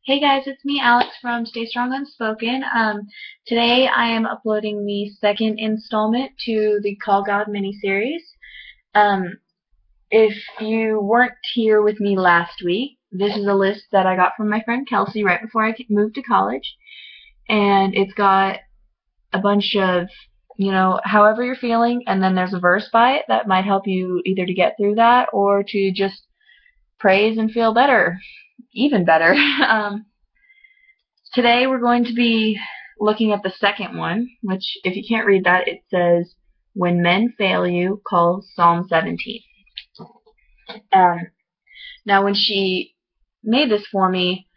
Hey guys, it's me, Alex from StayStrongUnspoken. Today I am uploading the second installment to the Call God miniseries. Um, if you weren't here with me last week, this is a list that I got from my friend Kelsey right before I moved to college, and it's got a bunch of, however you're feeling, and then there's a verse by it that might help you either to get through that or to just praise and feel better, even better. Today we're going to be looking at the second one, which, if you can't read that, it says, "When men fail you, call Psalm 17." Um, Now, when she made this for me,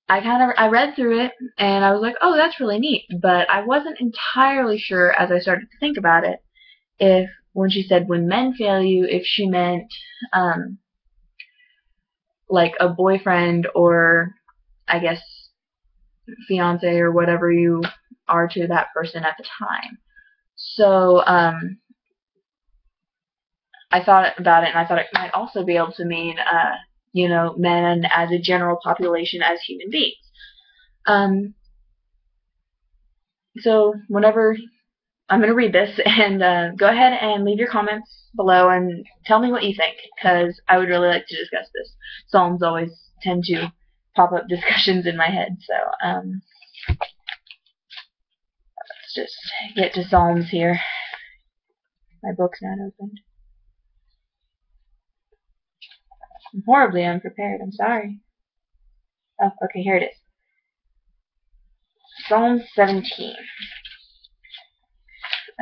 I read through it and I was like, oh, that's really neat. But I wasn't entirely sure as I started to think about it if when she said "when men fail you," if she meant like a boyfriend or I guess fiance or whatever you are to that person at the time. So I thought about it, and I thought it might also be able to mean, men as a general population as human beings. So whenever I'm going to read this, and go ahead and leave your comments below and tell me what you think, because I would really like to discuss this. Psalms always tend to pop up discussions in my head, so let's just get to Psalms here. My book's not opened. I'm horribly unprepared. I'm sorry. Oh, okay, here it is. Psalm 17.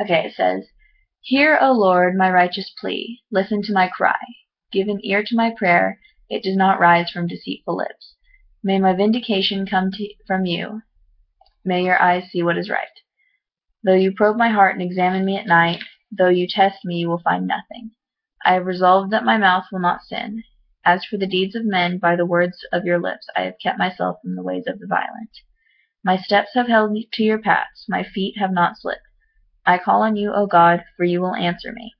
Okay, it says, "Hear, O Lord, my righteous plea. Listen to my cry. Give an ear to my prayer. It does not rise from deceitful lips. May my vindication come from you. May your eyes see what is right. Though you probe my heart and examine me at night, though you test me, you will find nothing. I have resolved that my mouth will not sin. As for the deeds of men, by the words of your lips I have kept myself from the ways of the violent. My steps have held me to your paths. My feet have not slipped. I call on you, O God, for you will answer me.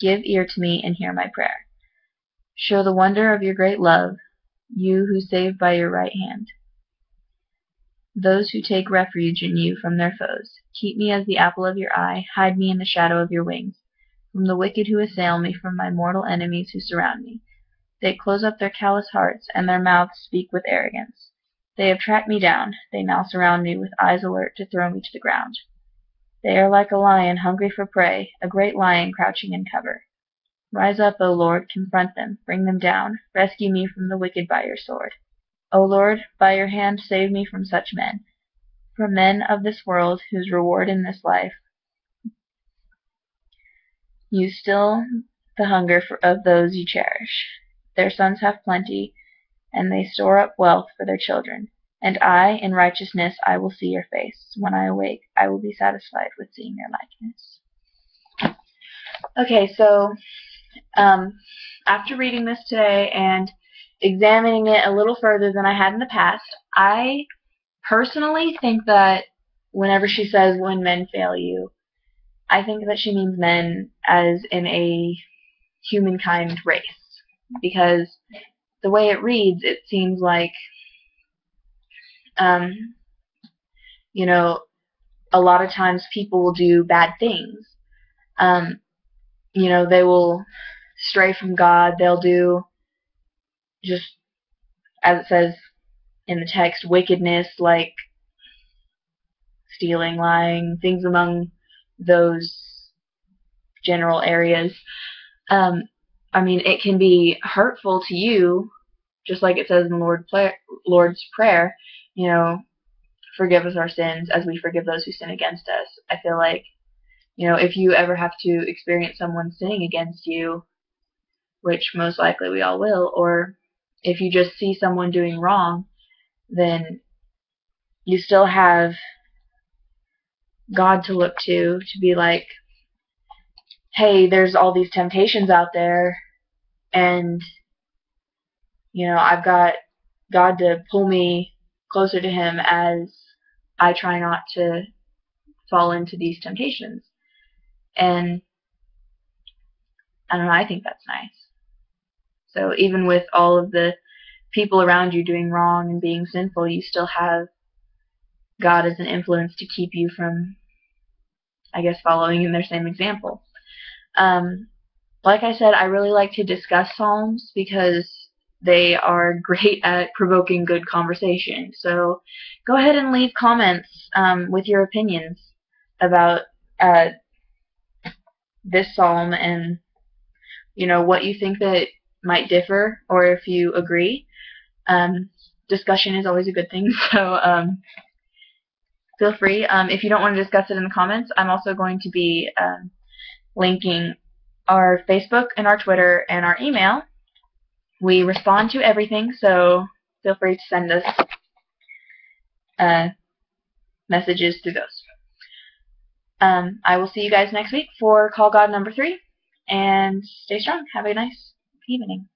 Give ear to me and hear my prayer. Show the wonder of your great love, you who save by your right hand. Those who take refuge in you from their foes. Keep me as the apple of your eye. Hide me in the shadow of your wings. From the wicked who assail me, from my mortal enemies who surround me. They close up their callous hearts, and their mouths speak with arrogance. They have tracked me down. They now surround me with eyes alert to throw me to the ground. They are like a lion hungry for prey, a great lion crouching in cover. Rise up, O Lord, confront them, bring them down, rescue me from the wicked by your sword. O Lord, by your hand save me from such men, from men of this world whose reward in this life you still the hunger of those you cherish. Their sons have plenty, and they store up wealth for their children. And I, in righteousness, I will see your face. When I awake, I will be satisfied with seeing your likeness. Okay, so after reading this today and examining it a little further than I had in the past, I personally think that whenever she says "when men fail you," I think that she means men as in a humankind race. Because the way it reads, it seems like, a lot of times people will do bad things. They will stray from God. They'll do, just as it says in the text, wickedness, like stealing, lying, things among those general areas. It can be hurtful to you, just like it says in the Lord's Prayer, forgive us our sins as we forgive those who sin against us. I feel like, if you ever have to experience someone sinning against you, which most likely we all will, or if you just see someone doing wrong, then you still have God to look to be like, hey, there's all these temptations out there, and I've got God to pull me closer to Him as I try not to fall into these temptations. And I don't know, I think that's nice. So even with all of the people around you doing wrong and being sinful, you still have God as an influence to keep you from, I guess, following in their same example. Like I said, I really like to discuss Psalms because they are great at provoking good conversation. So go ahead and leave comments with your opinions about this Psalm and, you know, what you think that might differ or if you agree. Discussion is always a good thing, so feel free. If you don't want to discuss it in the comments, I'm also going to be linking our Facebook and our Twitter and our email. We respond to everything, so feel free to send us messages through those. I will see you guys next week for Call God number 3, and stay strong. Have a nice evening.